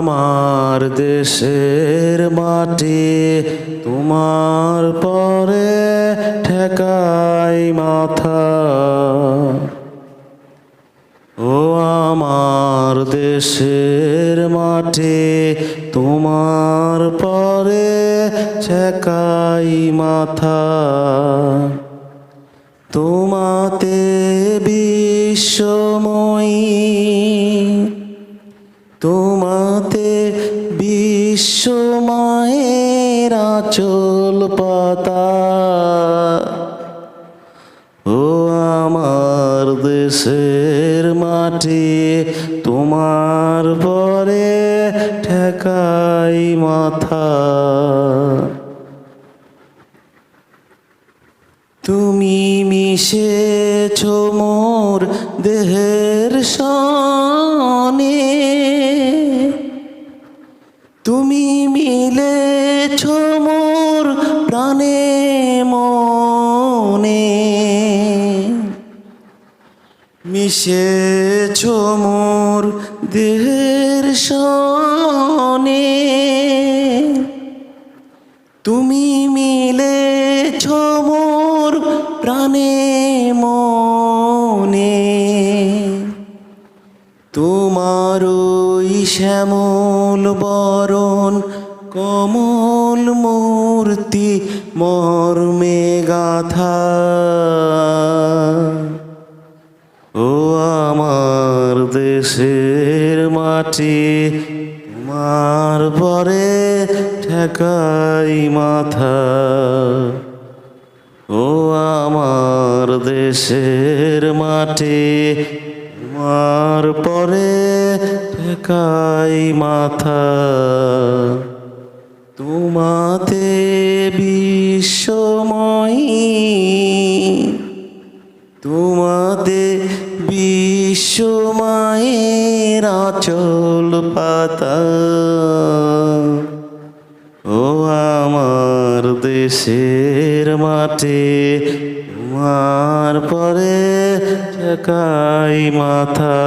আমার দেশের মাটি তোমার পরে ঠেকাই মাথা। ও আমার দেশের মাটি তোমার পরে ঠেকাই মাথা। তোমাতে বিশ্বময়ী, তোমাতে বিশ্বমায়ের আঁচল পাতা। ও আমার দেশের মাটি তোমার পরে ঠেকাই মাথা। তুমি মিশেছ মোর দেহের সনে, তুমি মিলেছ মোর প্রাণে মনে। মিশেছ মোর দেহের সনে, তুমি মিলেছ মোর প্রাণে মনে। তোমার ওই শ্যামল বরণ কমল মূর্তি মর্মে গাথা। ও আমার দেশের মাটি তোমার পরে ঠেকাই মাথা। ও আমার দেশের মাটি তোমার পরে ঠেকাই মাথা। তোমাতে বিশ্বময়ী, তোমাতে বিশ্বমায়ের আঁচল পাতা। ও আমার দেশের মাটি তোমার পরে ঠেকাই মাথা।